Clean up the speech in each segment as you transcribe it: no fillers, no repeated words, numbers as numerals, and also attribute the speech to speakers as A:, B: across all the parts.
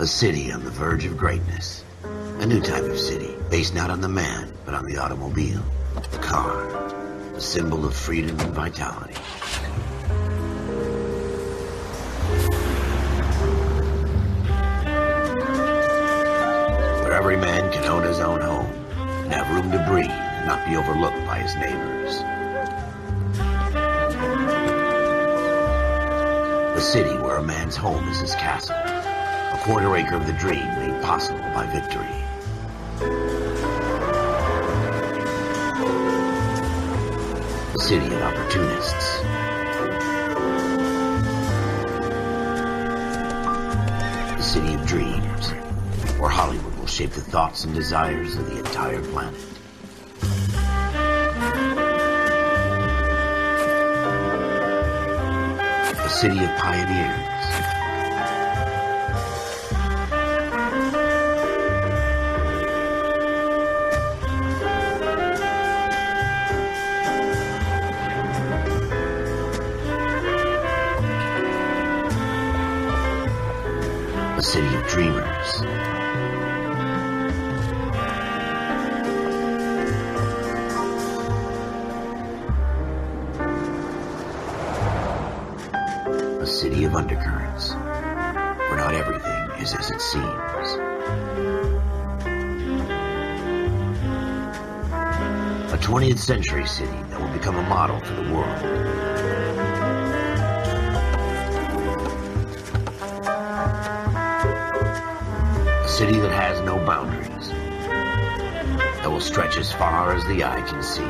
A: A city on the verge of greatness. A new type of city, based not on the man, but on the automobile. The car. The symbol of freedom and vitality. Where every man can own his own home, and have room to breathe, and not be overlooked by his neighbors. A city where a man's home is his castle. A quarter acre of the dream made possible by victory. A city of opportunists. A city of dreams, where Hollywood will shape the thoughts and desires of the entire planet. A city of pioneers. A city of dreamers. A city of undercurrents, where not everything is as it seems. A 20th century city that will become a model for the world. A city that has no boundaries, that will stretch as far as the eye can see.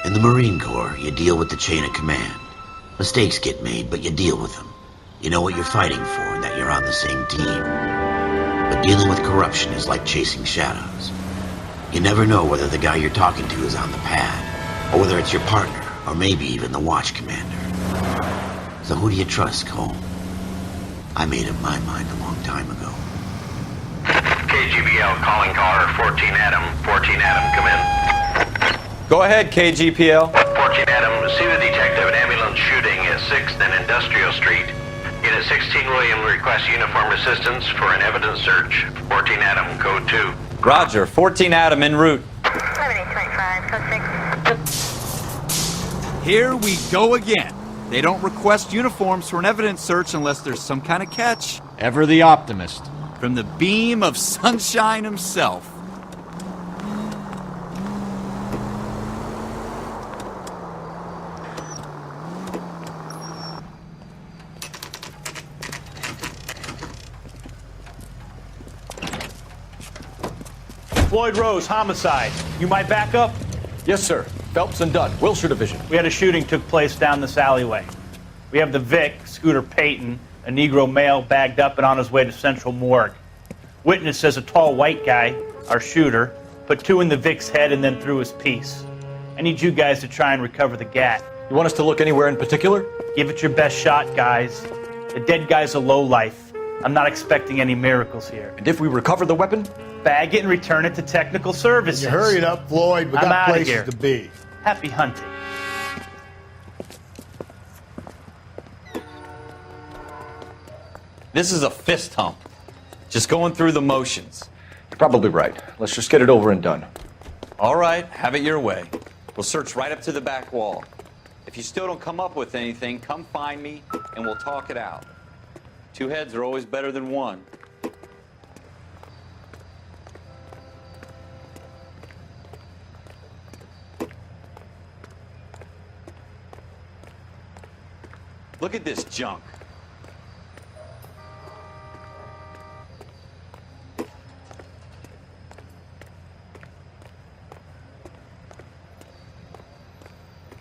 A: In the Marine Corps, you deal with the chain of command. Mistakes get made, but you deal with them. You know what you're fighting for and that you're on the same team. But dealing with corruption is like chasing shadows. You never know whether the guy you're talking to is on the pad, or whether it's your partner, or maybe even the watch commander. So who do you trust, Cole? I made up my mind a long time ago.
B: KGBL calling caller 14 Adam. 14 Adam, come in.
C: Go ahead, KGPL.
B: 14 Adam, see the detective an ambulance shooting at 6th and Industrial Street. Unit 16 William requests uniform assistance for an evidence search. 14 Adam, code 2.
C: Roger, 14 Adam en route.
D: 7825, code 6.
E: Here we go again. They don't request uniforms for an evidence search unless there's some kind of catch.
F: Ever the optimist.
E: From the beam of sunshine himself.
G: Floyd Rose, homicide. You might back up?
F: Yes, sir. Phelps and Dunn, Wilshire Division.
G: We had a shooting took place down this alleyway. We have the Vic, Scooter Payton, a Negro male bagged up and on his way to Central Morgue. Witness says a tall white guy, our shooter, put 2 in the Vic's head and then threw his piece. I need you guys to try and recover the gat.
F: You want us to look anywhere in particular?
G: Give it your best shot, guys. The dead guy's a lowlife. I'm not expecting any miracles here.
F: And if we recover the weapon?
G: Bag it and return it to technical services.
H: You hurry it up, Floyd. We
G: I'm
H: got
G: outta
H: places
G: here.
H: to be.
G: Happy hunting.
C: This is a fist hump. Just going through the motions.
F: You're probably right. Let's just get it over and done.
C: All right, have it your way. We'll search right up to the back wall. If you still don't come up with anything, come find me and we'll talk it out. 2 heads are always better than 1. Look at this junk.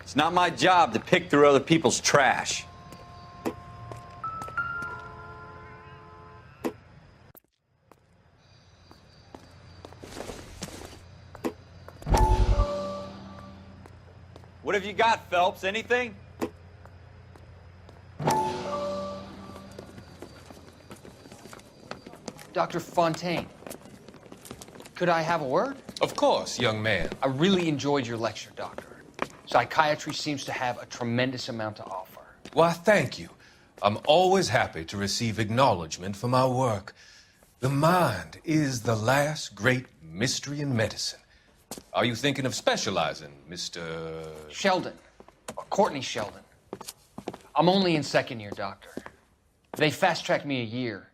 C: It's not my job to pick through other people's trash. What have you got, Phelps? Anything?
I: Dr. Fontaine.
H: Could I have a word?
I: Of course, young man.
H: I really enjoyed your lecture, Doctor. Psychiatry seems to have a tremendous amount to offer.
I: Why, thank you. I'm always happy to receive acknowledgement for my work. The mind is the last great mystery in medicine. Are you thinking of specializing, Mr.
H: Sheldon. Courtney Sheldon. I'm only in second year, Doctor. They fast-tracked me a year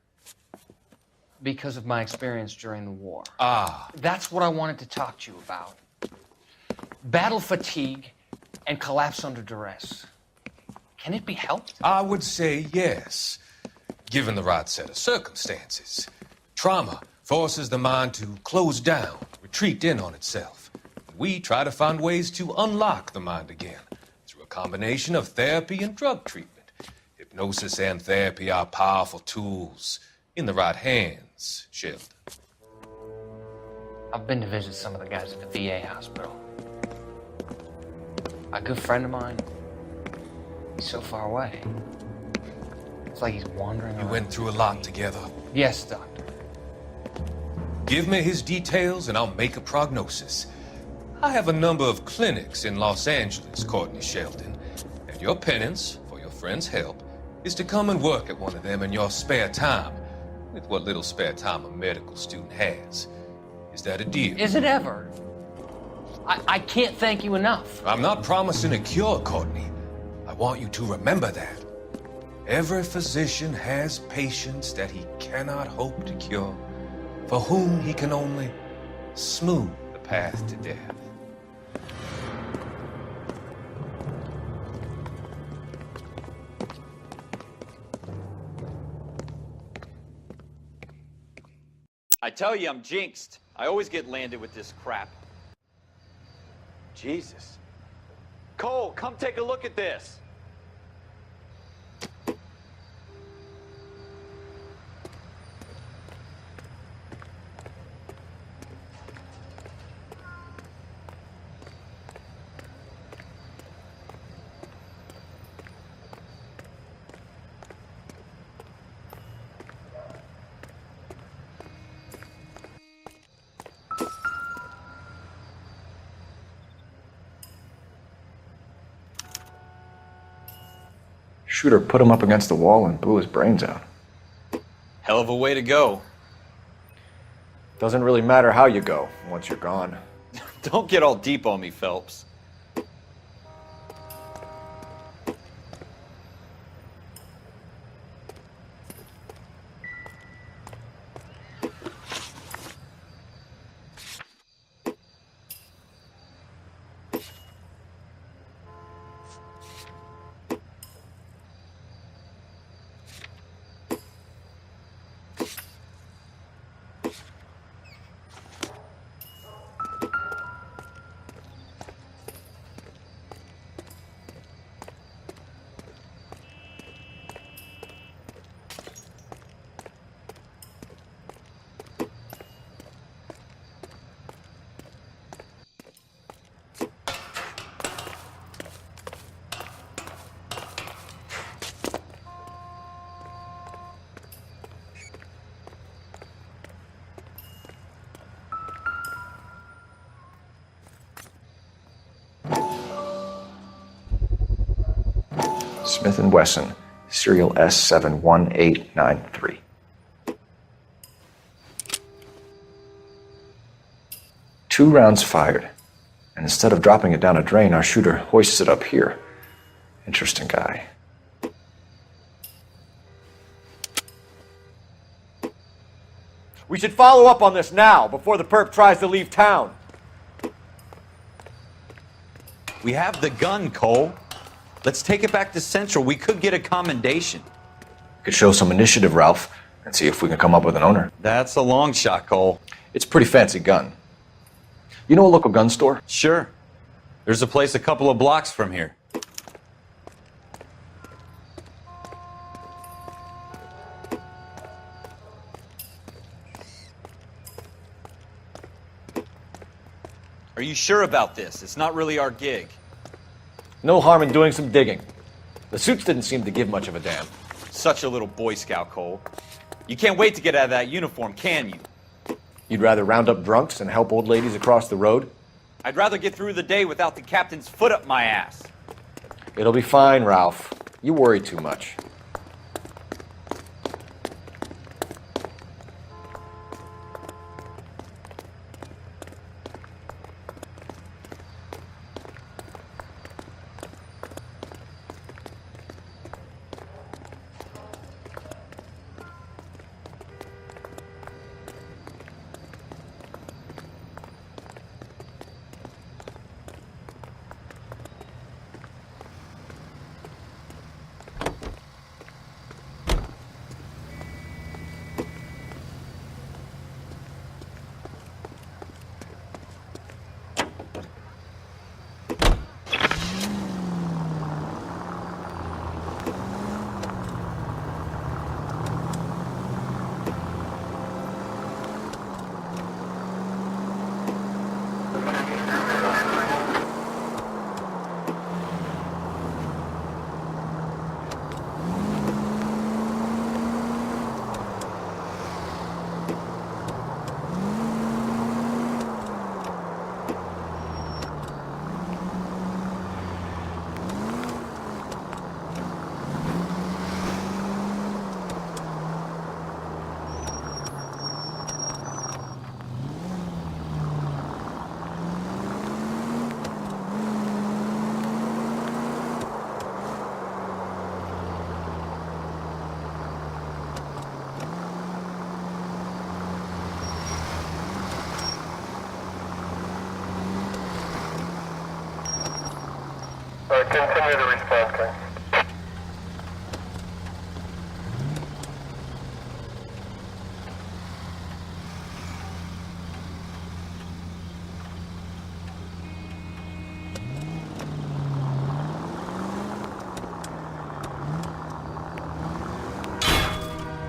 H: because of my experience during the war.
I: Ah.
H: That's what I wanted to talk to you about. Battle fatigue and collapse under duress. Can it be helped?
I: I would say yes, given the right set of circumstances. Trauma forces the mind to close down, retreat in on itself. We try to find ways to unlock the mind again through a combination of therapy and drug treatment. Hypnosis and therapy are powerful tools in the right hands, Sheldon.
H: I've been to visit some of the guys at the VA hospital. A good friend of mine, he's so far away. It's like he's wandering
I: You
H: around.
I: went through a lot together.
H: Yes, Doctor.
I: Give me his details and I'll make a prognosis. I have a number of clinics in Los Angeles, Courtney Sheldon, and your penance, for your friend's help, is to come and work at one of them in your spare time, with what little spare time a medical student has. Is that a deal?
H: Is it ever? I can't thank you enough.
I: I'm not promising a cure, Courtney. I want you to remember that. Every physician has patients that he cannot hope to cure, for whom he can only smooth the path to death.
C: I tell you, I'm jinxed. I always get landed with this crap. Jesus. Cole, come take a look at this.
F: Shooter put him up against the wall and blew his brains out.
C: Hell of a way to go.
F: Doesn't really matter how you go once you're gone.
C: Don't get all deep on me, Phelps.
F: Smith & Wesson, serial S71893. 2 rounds fired, and instead of dropping it down a drain, our shooter hoists it up here. Interesting guy.
E: We should follow up on this now, before the perp tries to leave town.
C: We have the gun, Cole. Let's take it back to Central. We could get a commendation.
F: Could show some initiative, Ralph, and see if we can come up with an owner.
C: That's a long shot, Cole.
F: It's a pretty fancy gun. You know a local gun store?
C: Sure. There's a place a couple of blocks from here. Are you sure about this? It's not really our gig.
F: No harm in doing some digging. The suits didn't seem to give much of a damn.
C: Such a little Boy Scout, Cole. You can't wait to get out of that uniform, can you?
F: You'd rather round up drunks and help old ladies across the road?
C: I'd rather get through the day without the captain's foot up my ass.
F: It'll be fine, Ralph. You worry too much.
B: Continue to respond, King.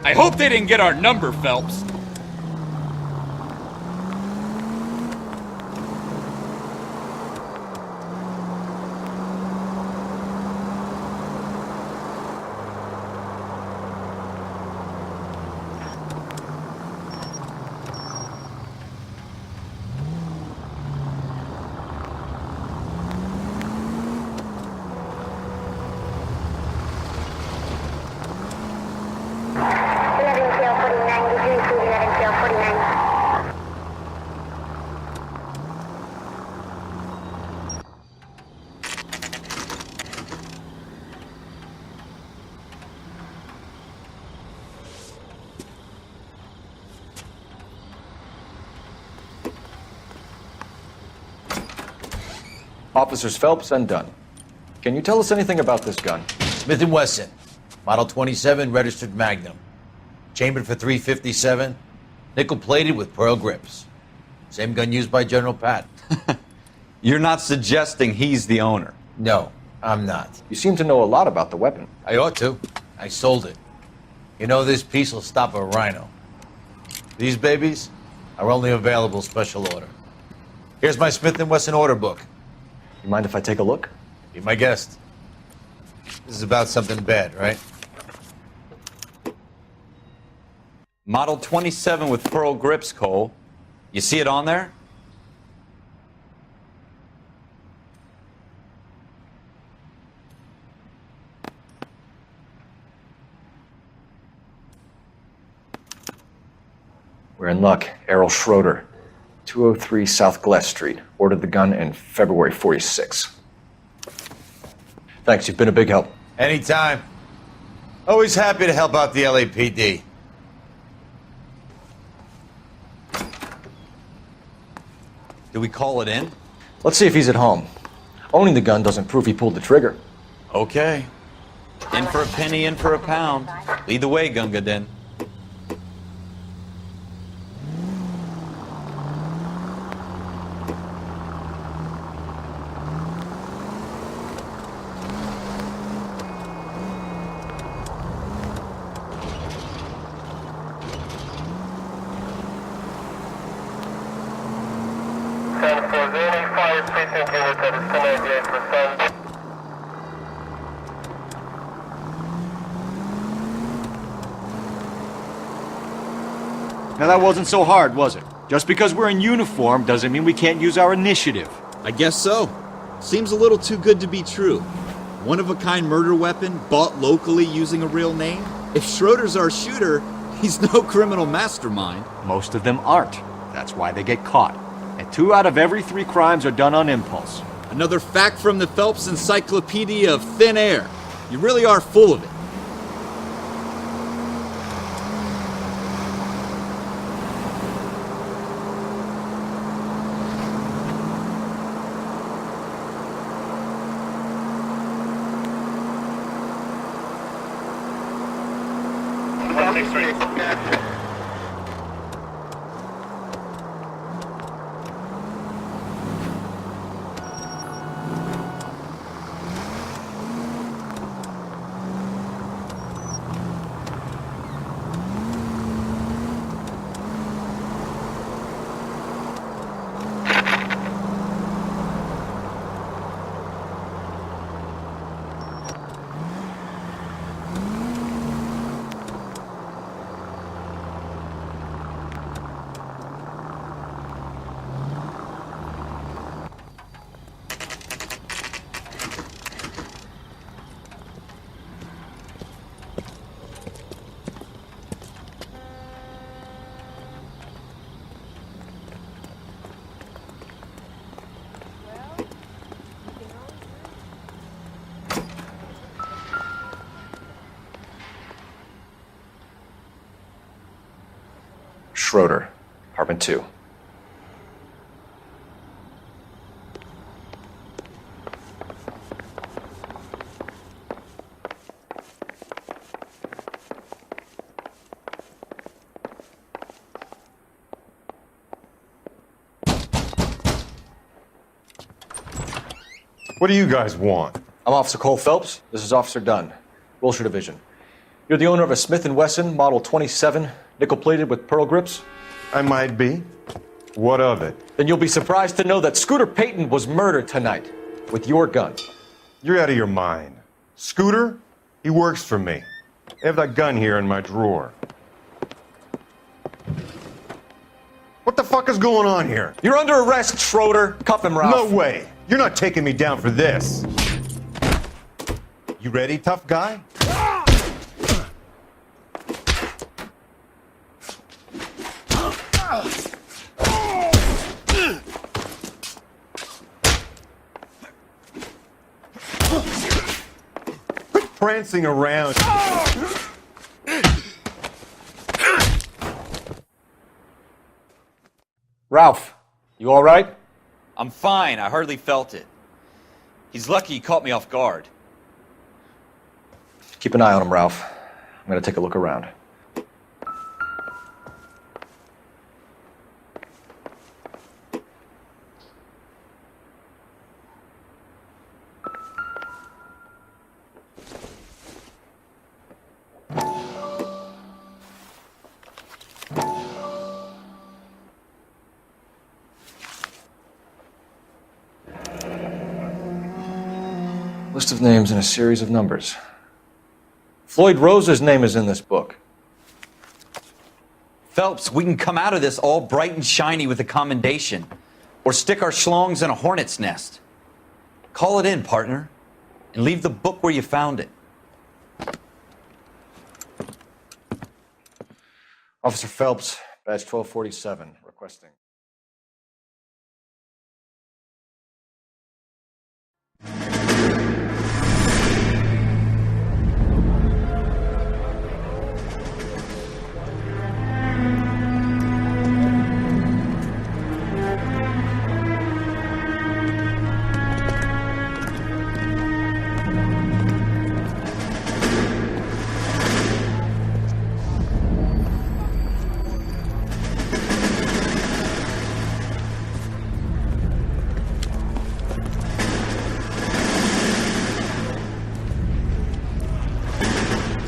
E: I hope they didn't get our number, Phelps.
F: Officers Phelps and Dunn. Can you tell us anything about this gun?
J: Smith & Wesson, Model 27, registered Magnum. Chambered for .357, nickel-plated with pearl grips. Same gun used by General Patton.
C: You're not suggesting he's the owner?
J: No, I'm not.
F: You seem to know a lot about the weapon.
J: I ought to. I sold it. You know, this piece will stop a rhino. These babies are only available special order. Here's my Smith & Wesson order book.
F: You mind if I take a look?
J: Be my guest. This is about something bad, right?
C: Model 27 with pearl grips, Cole. You see it on there?
F: We're in luck. Errol Schroeder, 203 South Glass Street. Ordered the gun in February '46. Thanks, you've been a big help.
J: Anytime. Always happy to help out the LAPD.
C: Do we call it in?
F: Let's see if he's at home. Owning the gun doesn't prove he pulled the trigger.
C: Okay. In for a penny, in for a pound. Lead the way, Gunga Din.
E: Now that wasn't so hard, was it? Just because we're in uniform doesn't mean we can't use our initiative.
K: I guess so. Seems a little too good to be true. One-of-a-kind murder weapon bought locally using a real name? If Schroeder's our shooter, he's no criminal mastermind.
E: Most of them aren't. That's why they get caught. And 2 out of every 3 crimes are done on impulse.
K: Another fact from the Phelps Encyclopedia of Thin Air. You really are full of it.
F: Schroeder, apartment 2.
L: What do you guys want?
F: I'm Officer Cole Phelps. This is Officer Dunn, Wilshire Division. You're the owner of a Smith & Wesson Model 27, nickel-plated with pearl grips?
L: I might be. What of it?
F: Then you'll be surprised to know that Scooter Payton was murdered tonight with your gun.
L: You're out of your mind. Scooter? He works for me. I have that gun here in my drawer. What the fuck is going on here?
F: You're under arrest, Schroeder. Cuff him, Ralph.
L: No way. You're not taking me down for this. You ready, tough guy? Quit prancing around.
F: Ralph, you all right?
C: I'm fine. I hardly felt it. He's lucky he caught me off guard.
F: Keep an eye on him, Ralph. I'm going to take a look around. List of names and a series of numbers. Floyd Rose's name is in this book.
C: Phelps, we can come out of this all bright and shiny with a commendation, or stick our schlongs in a hornet's nest. Call it in, partner, and leave the book where you found it.
F: Officer Phelps, badge 1247, requesting.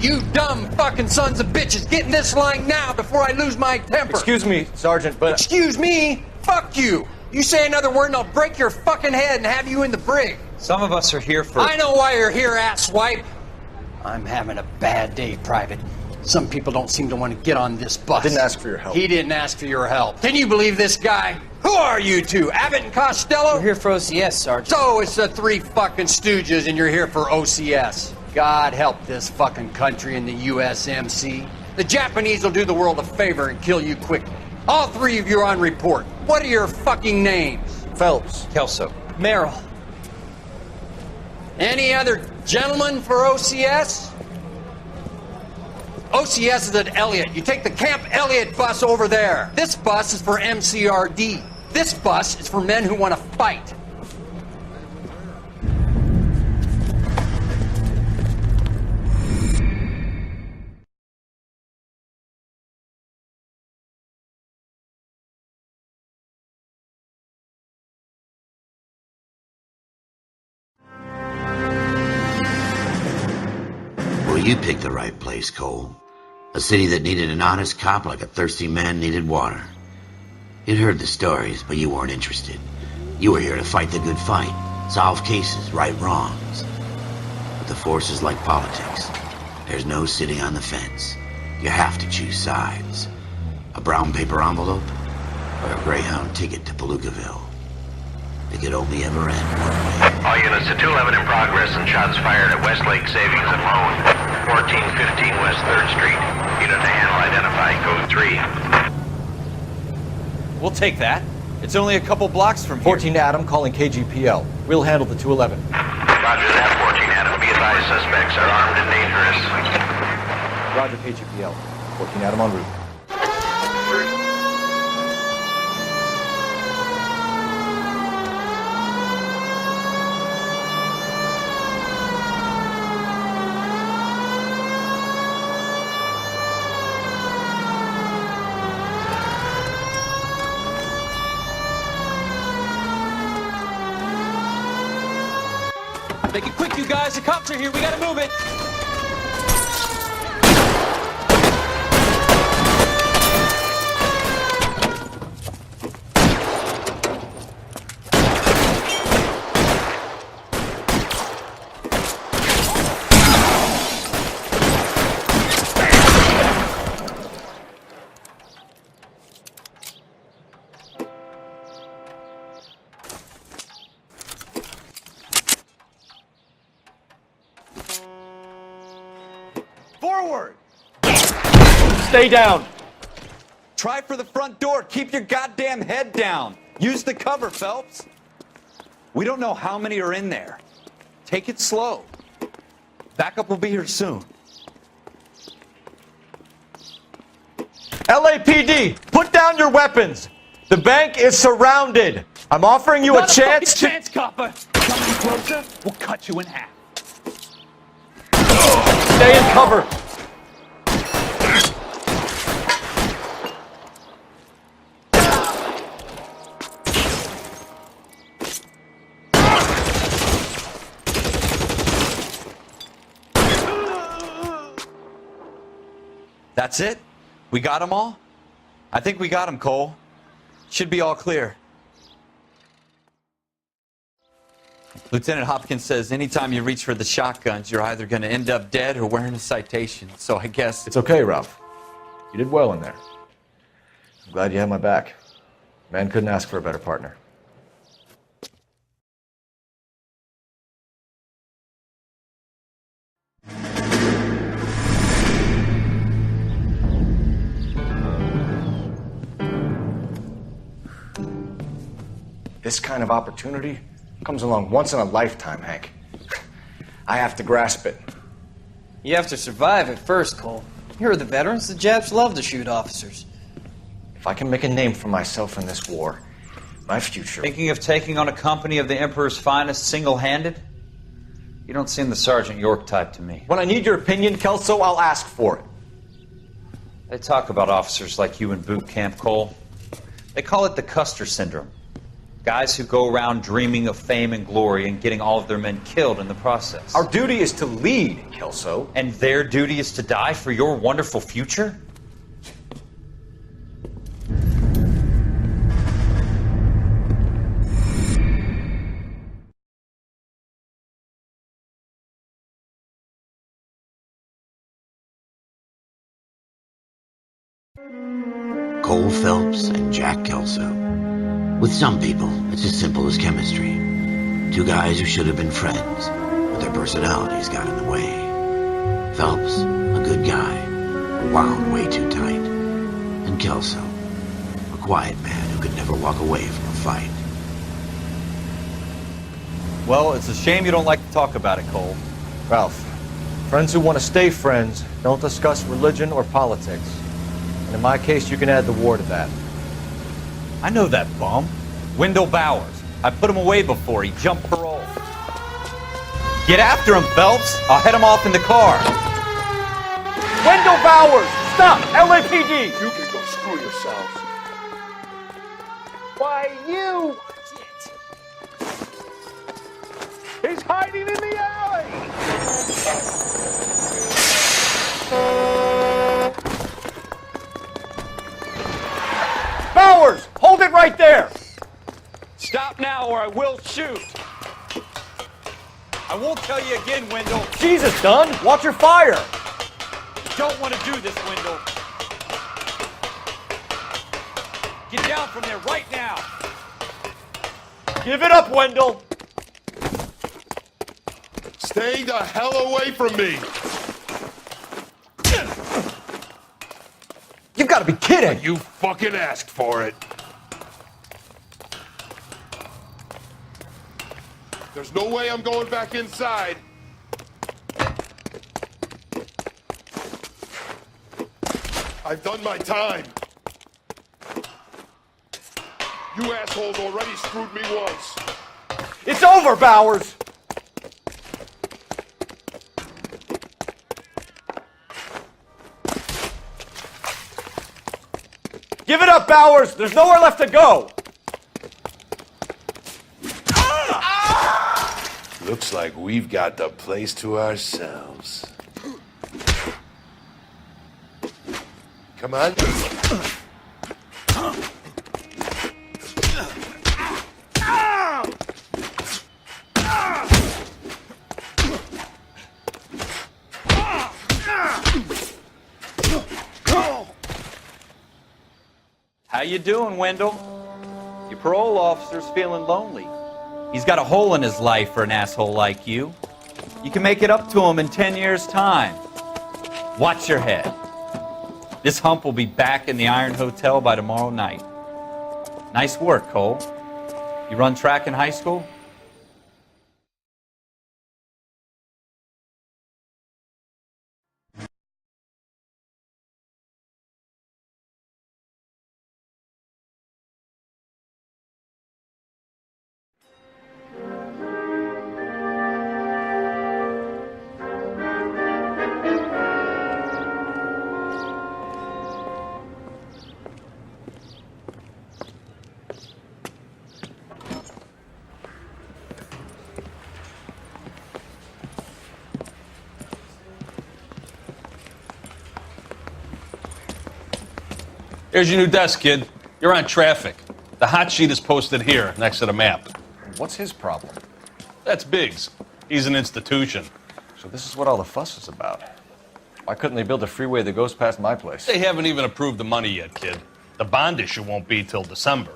H: You dumb fucking sons of bitches, get in this line now before I lose my temper.
F: Excuse me, Sergeant, but...
H: Excuse me? Fuck you. You say another word and I'll break your fucking head and have you in the brig.
C: Some of us are here for...
H: I know why you're here, asswipe. I'm having a bad day, Private. Some people don't seem to want to get on this bus.
F: Didn't ask for your help.
H: He didn't ask for your help. Can you believe this guy? Who are you two? Abbott and Costello?
M: We're here for OCS, Sergeant.
H: So it's the three fucking stooges and you're here for OCS. God help this fucking country and the USMC. The Japanese will do the world a favor and kill you quickly. All three of you are on report. What are your fucking names?
F: Phelps.
M: Kelso.
H: Merrill. Any other gentlemen for OCS? OCS is at Elliott. You take the Camp Elliott bus over there. This bus is for MCRD. This bus is for men who want to fight.
A: Well, you picked the right place, Cole. A city that needed an honest cop like a thirsty man needed water. You'd heard the stories, but you weren't interested. You were here to fight the good fight, solve cases, right wrongs. But the force is like politics. There's no sitting on the fence. You have to choose sides. A brown paper envelope, or a Greyhound ticket to Palookaville. It could only ever end one way.
B: All units to 211 in progress and shots fired at Westlake Savings and Loan, 1415 West 3rd Street. Unit to handle identify code 3.
C: We'll take that. It's only a couple blocks from here.
F: 14 Adam calling KGPL. We'll handle the 211.
B: Roger that, 14 Adam. Be advised, suspects are armed and dangerous.
F: Roger, KGPL. 14 Adam en route.
C: Make it quick, you guys. The cops are here. We gotta move it. Forward!
E: Stay down.
C: Try for the front door. Keep your goddamn head down. Use the cover, Phelps. We don't know how many are in there. Take it slow. Backup will be here soon.
E: LAPD, put down your weapons. The bank is surrounded. I'm offering you a chance to...
C: chance, copper. Come any closer, we'll cut you in half.
E: Stay in cover.
C: That's it? We got them all? I think we got them, Cole. Should be all clear. Lieutenant Hopkins says anytime you reach for the shotguns, you're either going to end up dead or wearing a citation. So I guess...
F: It's okay, Ralph. You did well in there. I'm glad you had my back. Man couldn't ask for a better partner. This kind of opportunity comes along once in a lifetime, Hank. I have to grasp it.
M: You have to survive at first, Cole. Here are the veterans. The Japs love to shoot officers.
F: If I can make a name for myself in this war, my future...
N: Thinking of taking on a company of the Emperor's finest single-handed? You don't seem the Sergeant York type to me.
E: When I need your opinion, Kelso, I'll ask for it.
N: They talk about officers like you in boot camp, Cole. They call it the Custer Syndrome. Guys who go around dreaming of fame and glory and getting all of their men killed in the process.
E: Our duty is to lead, Kelso.
N: And their duty is to die for your wonderful future?
A: Cole Phelps and Jack Kelso. With some people, it's as simple as chemistry. Two guys who should have been friends, but their personalities got in the way. Phelps, a good guy, wound way too tight. And Kelso, a quiet man who could never walk away from a fight.
E: Well, it's a shame you don't like to talk about it, Cole.
F: Ralph, friends who want to stay friends don't discuss religion or politics. And in my case, you can add the war to that.
E: I know that bum. Wendell Bowers. I put him away before. He jumped parole. Get after him, Phelps. I'll head him off in the car.
G: Wendell Bowers! Stop! LAPD!
O: You can go screw yourselves.
G: Why, you... He's hiding in the alley! Bowers! Hold it right there! Stop now or I will shoot!
E: I won't tell you again, Wendell.
G: Jesus, Dunn! Watch your fire!
E: Don't want to do this, Wendell. Get down from there right now.
G: Give it up, Wendell!
O: Stay the hell away from me!
G: You've got to be kidding!
O: You fucking asked for it. There's no way I'm going back inside. I've done my time. You assholes already screwed me once.
G: It's over, Bowers! Give it up, Bowers! There's nowhere left to go!
O: Looks like we've got the place to ourselves. Come on.
E: How you doing, Wendell? Your parole officer's feeling lonely. He's got a hole in his life for an asshole like you. You can make it up to him in 10 years' time. Watch your head. This hump will be back in the Iron Hotel by tomorrow night. Nice work, Cole. You run track in high school?
P: Here's your new desk, kid. You're on traffic. The hot sheet is posted here, next to the map.
F: What's his problem?
P: That's Biggs. He's an institution.
F: So this is what all the fuss is about. Why couldn't they build a freeway that goes past my place?
P: They haven't even approved the money yet, kid. The bond issue won't be till December.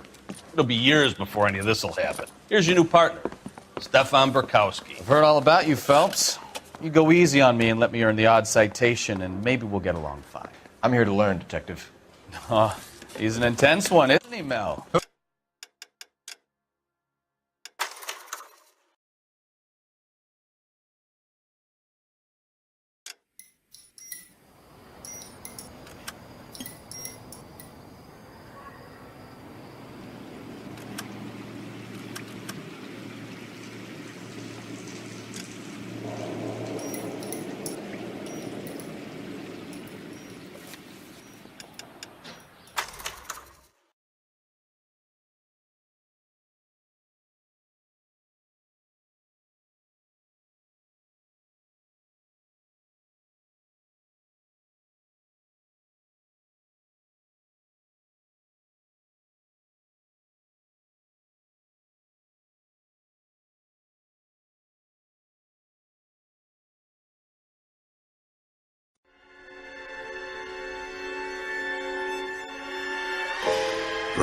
P: It'll be years before any of this will happen. Here's your new partner, Stefan Burkowski.
M: I've heard all about you, Phelps. You go easy on me and let me earn the odd citation, and maybe we'll get along fine.
F: I'm here to learn, Detective.
M: He's an intense one, isn't he, Mel?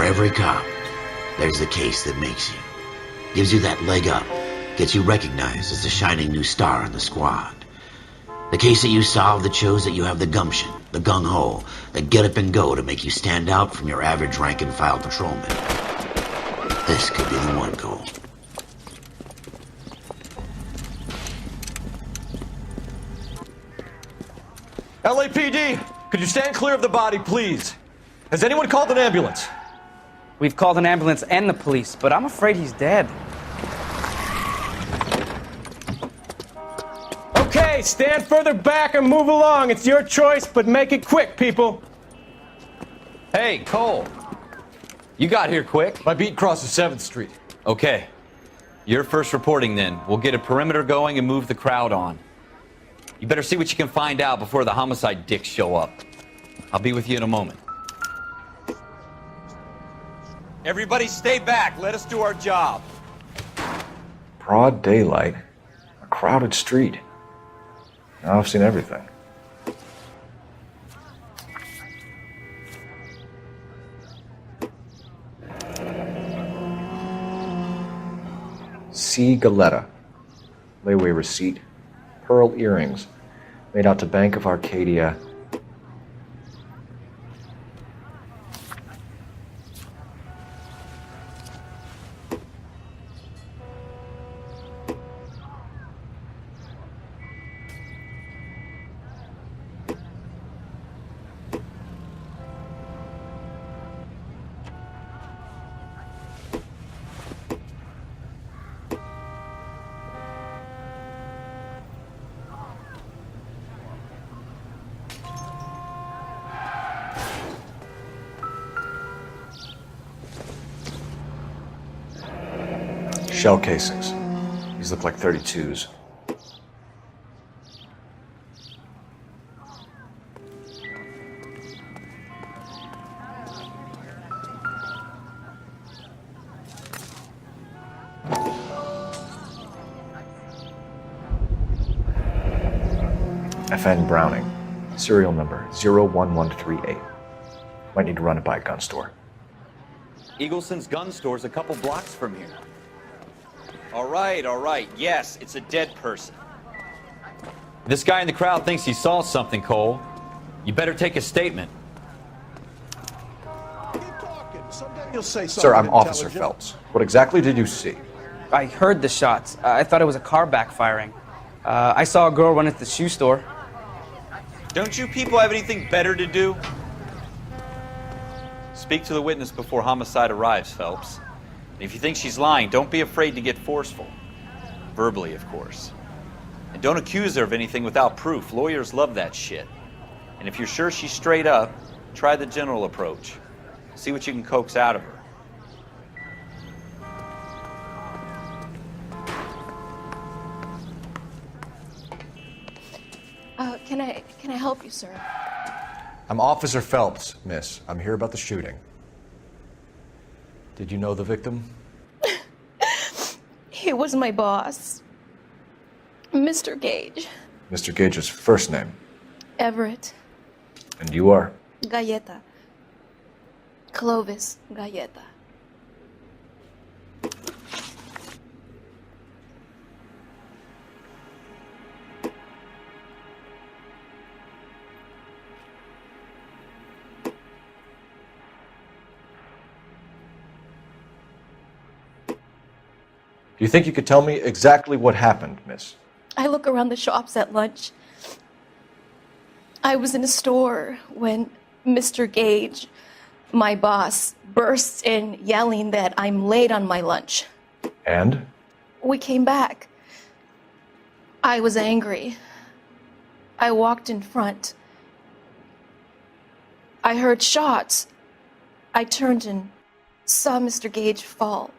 A: For every cop, there's the case that makes you. Gives you that leg up. Gets you recognized as the shining new star in the squad. The case that you solve that shows that you have the gumption, the gung-ho, the get up and go to make you stand out from your average rank-and-file patrolman. This could be the one, Cole.
Q: LAPD, could you stand clear of the body, please? Has anyone called an ambulance?
M: We've called an ambulance and the police, but I'm afraid he's dead.
R: Okay, stand further back and move along. It's your choice, but make it quick, people.
E: Hey, Cole. You got here quick.
Q: My beat crosses 7th Street.
E: Okay. You're first reporting then. We'll get a perimeter going and move the crowd on. You better see what you can find out before the homicide dicks show up. I'll be with you in a moment. Everybody stay back. Let us do our job.
F: Broad daylight. A crowded street. Now I've seen everything. C. Galetta. Layaway receipt. Pearl earrings. Made out to Bank of Arcadia. Shell casings. These look like 32s. FN Browning. Serial number 01138. Might need to run it by a gun store.
E: Eagleson's gun store's a couple blocks from here. All right. Yes, it's a dead person. This guy in the crowd thinks he saw something, Cole. You better take a statement.
F: Sir, I'm Officer Phelps. What exactly did you see?
M: I heard the shots. I thought it was a car backfiring. I saw a girl run into the shoe store.
E: Don't you people have anything better to do? Speak to the witness before homicide arrives, Phelps. If you think she's lying, don't be afraid to get forceful. Verbally, of course. And don't accuse her of anything without proof. Lawyers love that shit. And if you're sure she's straight up, try the general approach. See what you can coax out of her.
S: Can I help you, sir?
F: I'm Officer Phelps, miss. I'm here about the shooting. Did you know the victim?
S: He was my boss, Mr. Gage.
F: Mr. Gage's first name.
S: Everett.
F: And you are?
S: Galleta. Clovis Galleta.
F: Do you think you could tell me exactly what happened, miss?
S: I look around the shops at lunch. I was in a store when Mr. Gage, my boss, bursts in yelling that I'm late on my lunch.
F: And?
S: We came back. I was angry. I walked in front. I heard shots. I turned and saw Mr. Gage fall.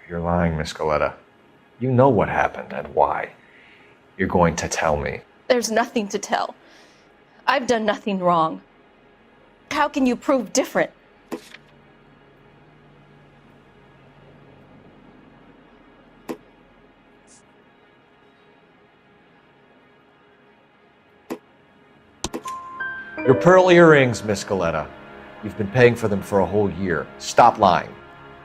F: You're lying, Miss Galetta. You know what happened and why. You're going to tell me.
S: There's nothing to tell. I've done nothing wrong. How can you prove different?
F: Your pearl earrings, Miss Galetta. You've been paying for them for a whole year. Stop lying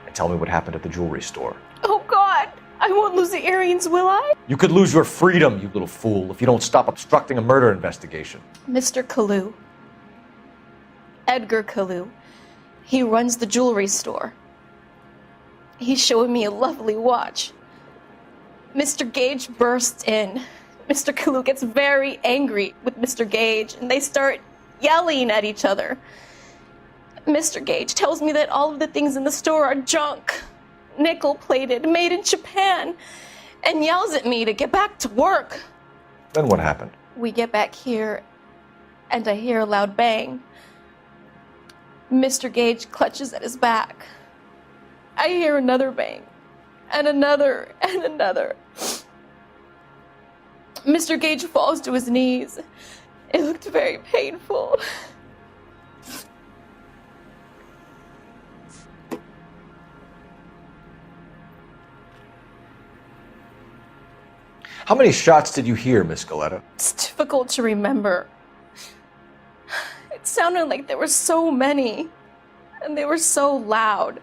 F: and tell me what happened at the jewelry store.
S: Oh, God! I won't lose the earrings, will I?
F: You could lose your freedom, you little fool, if you don't stop obstructing a murder investigation.
S: Mr. Kalu. Edgar Kalu. He runs the jewelry store. He's showing me a lovely watch. Mr. Gage bursts in. Mr. Kalu gets very angry with Mr. Gage, and they start yelling at each other. Mr. Gage tells me that all of the things in the store are junk, nickel-plated, made in Japan, and yells at me to get back to work.
F: Then what happened?
S: We get back here, and I hear a loud bang. Mr. Gage clutches at his back. I hear another bang, and another, and another. Mr. Gage falls to his knees. It looked very painful.
F: How many shots did you hear, Miss Galetta?
S: It's difficult to remember. It sounded like there were so many, and they were so loud.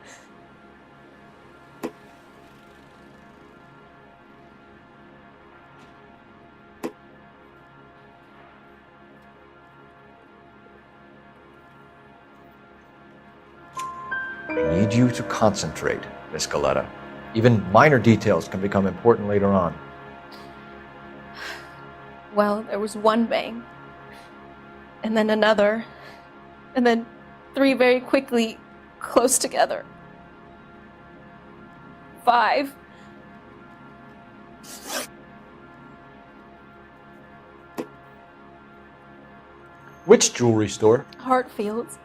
F: I need you to concentrate, Miss Galetta. Even minor details can become important later on.
S: Well, there was one bang, and then another, and then three very quickly, close together. 5.
F: Which jewelry store?
S: Hartfield's.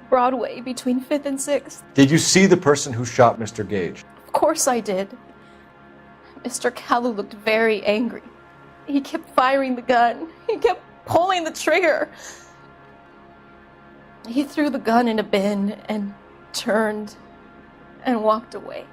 S: Broadway, between 5th and 6th.
F: Did you see the person who shot Mr. Gage?
S: Of course I did. Mr. Kalu looked very angry. He kept firing the gun. He kept pulling the trigger. He threw the gun in a bin and turned and walked away.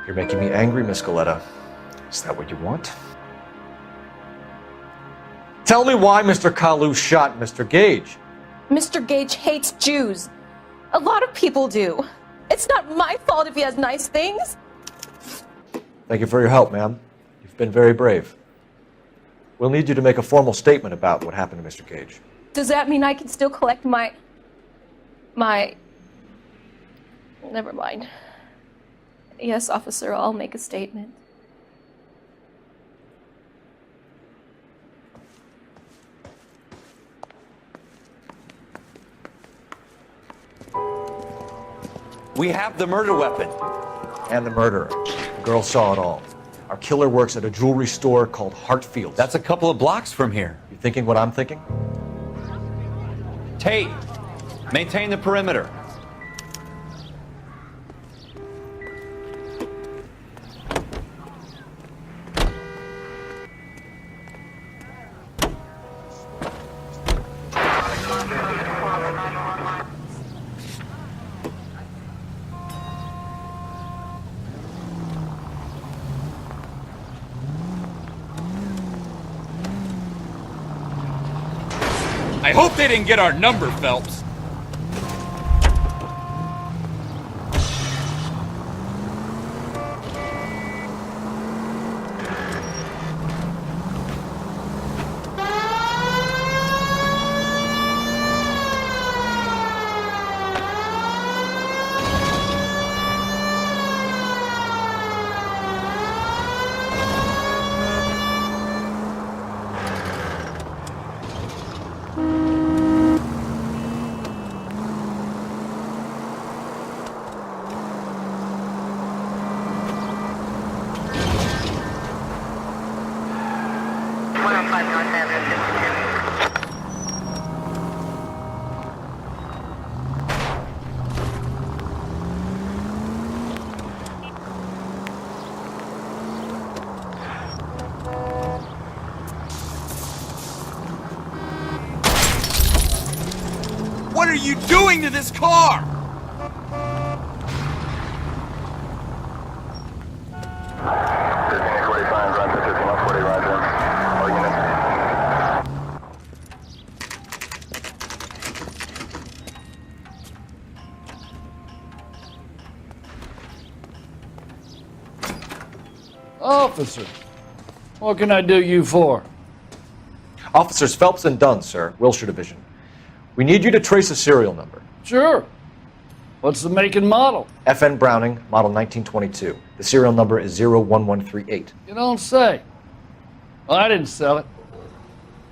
F: You're making me angry, Miss Galetta. Is that what you want? Tell me why Mr. Kalu shot Mr. Gage.
S: Mr. Gage hates Jews. A lot of people do. It's not my fault if he has nice things.
F: Thank you for your help, ma'am. You've been very brave. We'll need you to make a formal statement about what happened to Mr. Gage.
S: Does that mean I can still collect my... Never mind. Yes, officer, I'll make a statement.
C: We have the murder weapon.
F: And the murderer. The girl saw it all. Our killer works at a jewelry store called Hartfield's.
C: That's a couple of blocks from here.
F: You thinking what I'm thinking?
C: Tate, maintain the perimeter.
E: I hope they didn't get our number, Phelps.
T: are you doing to this car?
U: Officer, what can I do you for?
F: Officers Phelps and Dunn, sir, Wilshire Division. We need you to trace a serial number.
U: Sure. What's the make and model?
F: FN Browning, model 1922. The serial number is 01138.
U: You don't say. Well, I didn't sell it.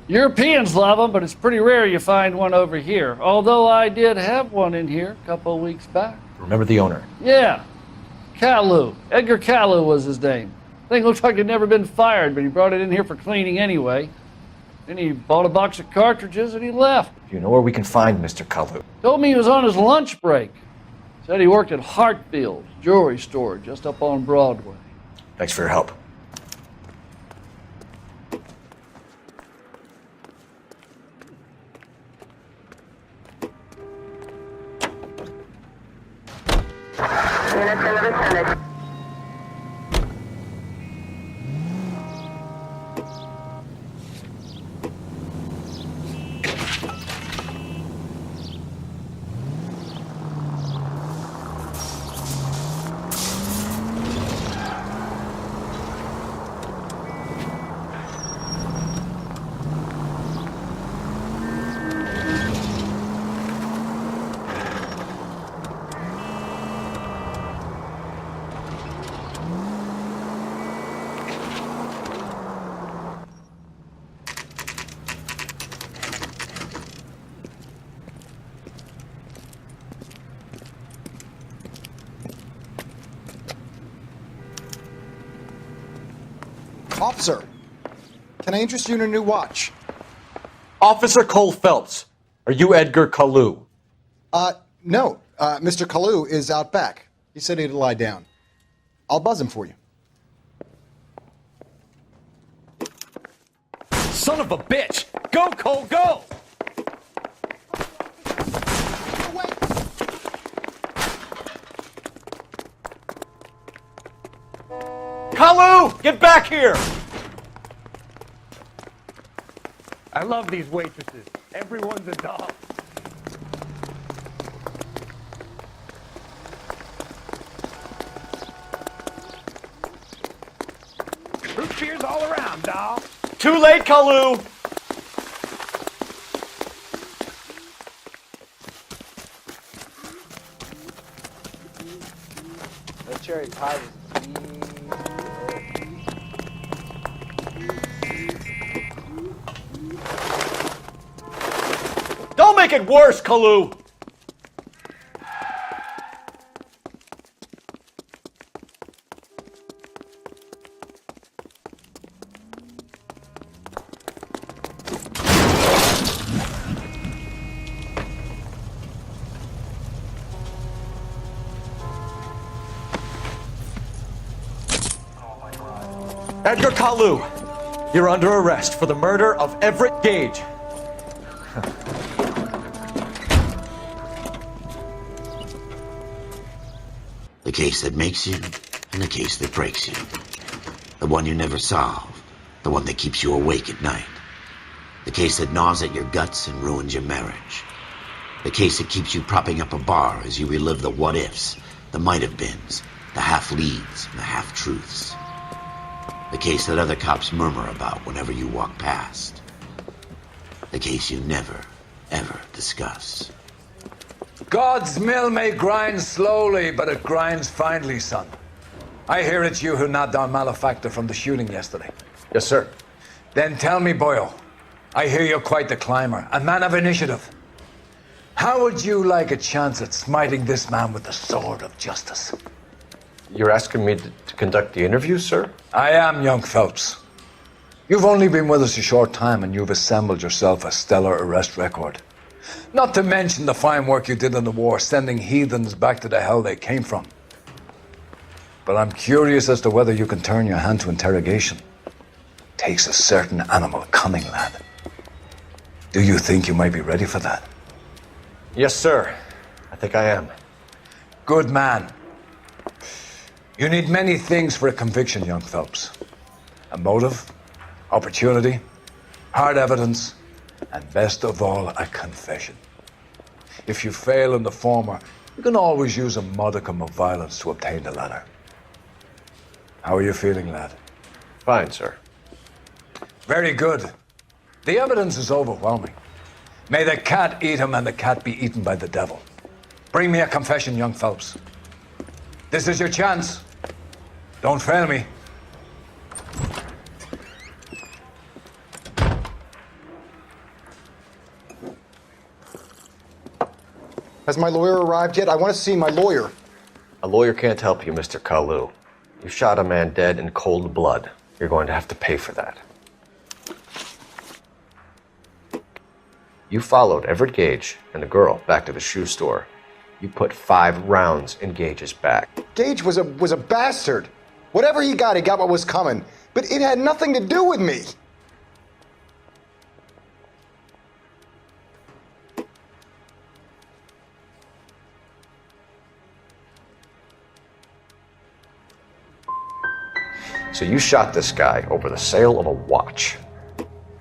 U: Europeans love them, but it's pretty rare you find one over here. Although I did have one in here a couple of weeks back.
F: Remember the owner?
U: Yeah. Kalu. Edgar Kalu was his name. Thing looked like he'd never been fired, but he brought it in here for cleaning anyway. Then he bought a box of cartridges and he left.
F: Do you know where we can find Mr. Kalu?
U: Told me he was on his lunch break. Said he worked at Hartfield's jewelry store just up on Broadway.
F: Thanks for your help.
D: Units in the vicinity.
V: Officer, can I interest you in a new watch?
F: Officer Cole Phelps, are you Edgar Kalu?
V: No. Mr. Kalu is out back. He said he'd lie down. I'll buzz him for you.
C: Son of a bitch! Go, Cole, go!
Q: Kalu, get back here!
R: I love these waitresses. Everyone's a doll. Root beers all around, doll.
Q: Too late, Kalu!
W: That cherry pie was
Q: Don't make it worse, Kalu! Edgar Kalu, you're under arrest for the murder of Everett Gage.
A: The case that makes you, and the case that breaks you. The one you never solve, the one that keeps you awake at night. The case that gnaws at your guts and ruins your marriage. The case that keeps you propping up a bar as you relive the what-ifs, the might-have-beens, the half-leads, and the half-truths. The case that other cops murmur about whenever you walk past. The case you never, ever discuss.
X: God's mill may grind slowly, but it grinds finely, son. I hear it's you who knocked down Malefactor from the shooting yesterday.
F: Yes, sir.
X: Then tell me, Boyle, I hear you're quite the climber, a man of initiative. How would you like a chance at smiting this man with the sword of justice?
F: You're asking me to conduct the interview, sir?
X: I am, young Phelps. You've only been with us a short time and you've assembled yourself a stellar arrest record. Not to mention the fine work you did in the war, sending heathens back to the hell they came from. But I'm curious as to whether you can turn your hand to interrogation. Takes a certain animal cunning, lad. Do you think you might be ready for that?
F: Yes, sir. I think I am.
X: Good man. You need many things for a conviction, young Phelps. A motive, opportunity, hard evidence, and best of all, a confession. If you fail in the former, you can always use a modicum of violence to obtain the latter. How are you feeling, lad?
F: Fine, sir.
X: Very good. The evidence is overwhelming. May the cat eat him and the cat be eaten by the devil. Bring me a confession, young Phelps. This is your chance. Don't fail me.
V: Has my lawyer arrived yet? I want to see my lawyer.
F: A lawyer can't help you, Mr. Kalu. You shot a man dead in cold blood. You're going to have to pay for that. You followed Everett Gage and the girl back to the shoe store. You put 5 rounds in Gage's back.
V: Gage was a bastard. Whatever he got what was coming. But it had nothing to do with me.
F: So you shot this guy over the sale of a watch.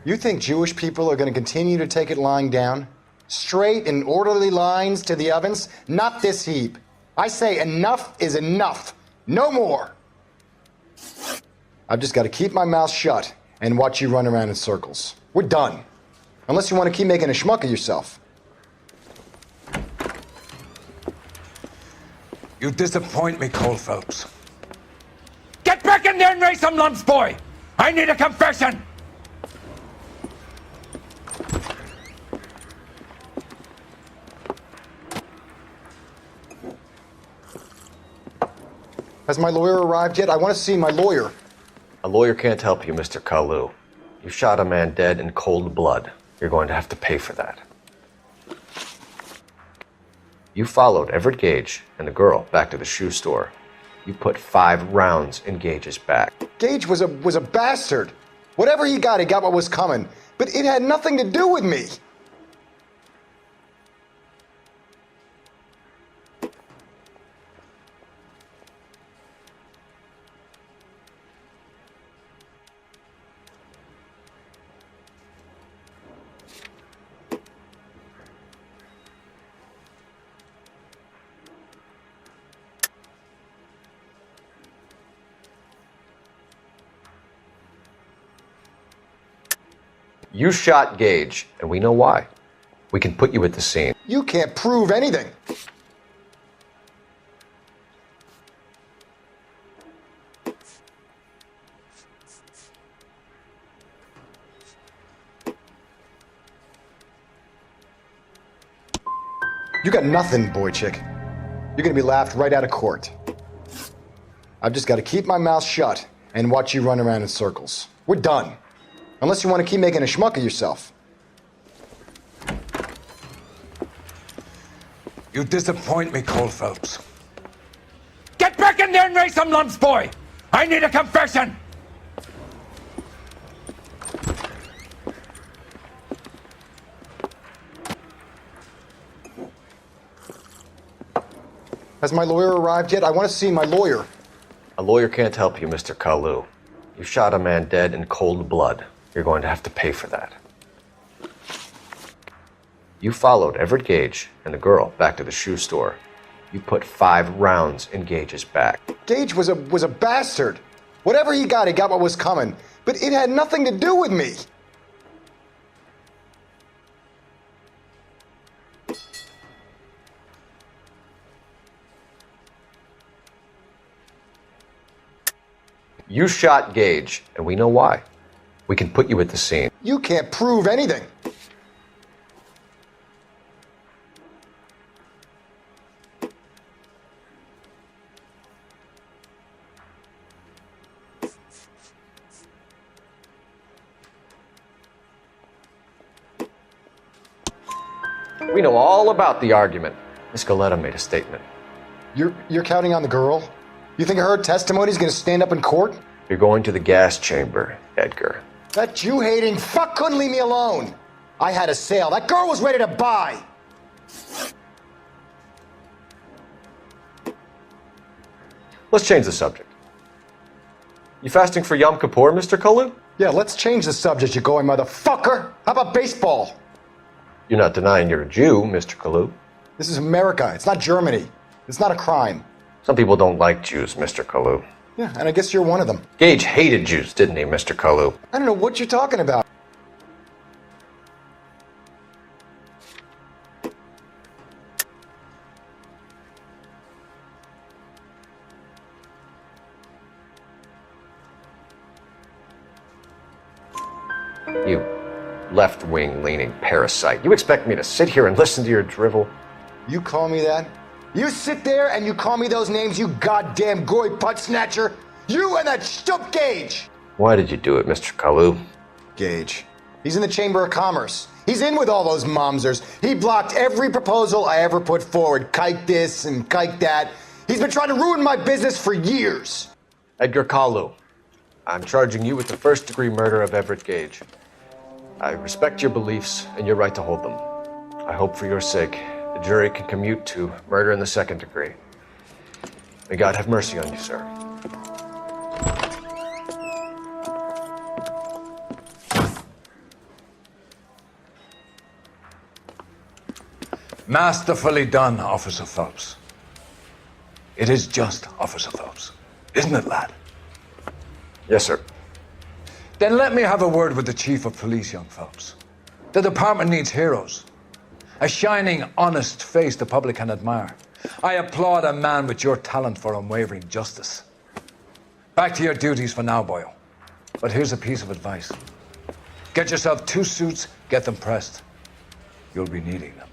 V: You think Jewish people are going to continue to take it lying down? Straight and orderly lines to the ovens? Not this heap. I say enough is enough. No more. I've just got to keep my mouth shut and watch you run around in circles. We're done. Unless you want to keep making a schmuck of yourself.
X: You disappoint me, Cole Phelps.
U: Get back in there and raise some lumps, boy! I need a confession!
V: Has my lawyer arrived yet? I want to see my lawyer.
F: A lawyer can't help you, Mr. Kalu. You shot a man dead in cold blood. You're going to have to pay for that. You followed Everett Gage and the girl back to the shoe store. You put 5 rounds in Gage's back.
V: Gage was a bastard. Whatever he got what was coming. But it had nothing to do with me.
F: You shot Gage, and we know why. We can put you at the scene.
V: You can't prove anything. You got nothing, boy chick. You're gonna be laughed right out of court. I've just got to keep my mouth shut and watch you run around in circles. We're done. Unless you want to keep making a schmuck of yourself.
X: You disappoint me, Cole Phelps.
U: Get back in there and raise some lumps, boy! I need a confession!
V: Has my lawyer arrived yet? I want to see my lawyer.
F: A lawyer can't help you, Mr. Kalu. You shot a man dead in cold blood. You're going to have to pay for that. You followed Everett Gage and the girl back to the shoe store. You put 5 rounds in Gage's back.
V: Gage was a bastard. Whatever he got what was coming. But it had nothing to do with me.
F: You shot Gage, and we know why. We can put you at the scene.
V: You can't prove anything.
F: We know all about the argument. Miss Galetta made a statement.
V: You're counting on the girl? You think her testimony's gonna stand up in court?
F: You're going to the gas chamber, Edgar.
V: That Jew-hating fuck couldn't leave me alone. I had a sale. That girl was ready to buy.
Q: Let's change the subject. You fasting for Yom Kippur, Mr. Kalu?
V: Yeah, let's change the subject, you going motherfucker. How about baseball?
Q: You're not denying you're a Jew, Mr. Kalu.
V: This is America. It's not Germany. It's not a crime.
Q: Some people don't like Jews, Mr. Kalu.
V: Yeah, and I guess you're one of them.
Q: Gage hated Jews, didn't he, Mr. Kalu?
V: I don't know what you're talking about.
Q: You left-wing leaning parasite. You expect me to sit here and listen to your drivel?
V: You call me that? You sit there and you call me those names, you goddamn goy putt snatcher? You and that stup Gage!
Q: Why did you do it, Mr. Kalu?
V: Gage. He's in the Chamber of Commerce. He's in with all those momsers. He blocked every proposal I ever put forward. Kike this and kike that. He's been trying to ruin my business for years.
Q: Edgar Kalu, I'm charging you with the first-degree murder of Everett Gage. I respect your beliefs and your right to hold them. I hope for your sake the jury can commute to murder in the second degree. May God have mercy on you, sir.
X: Masterfully done, Officer Phelps. It is just, Officer Phelps. Isn't it, lad?
Q: Yes, sir.
X: Then let me have a word with the Chief of Police, young Phelps. The department needs heroes. A shining, honest face the public can admire. I applaud a man with your talent for unwavering justice. Back to your duties for now, boyo. But here's a piece of advice. Get yourself 2 suits, get them pressed. You'll be needing them.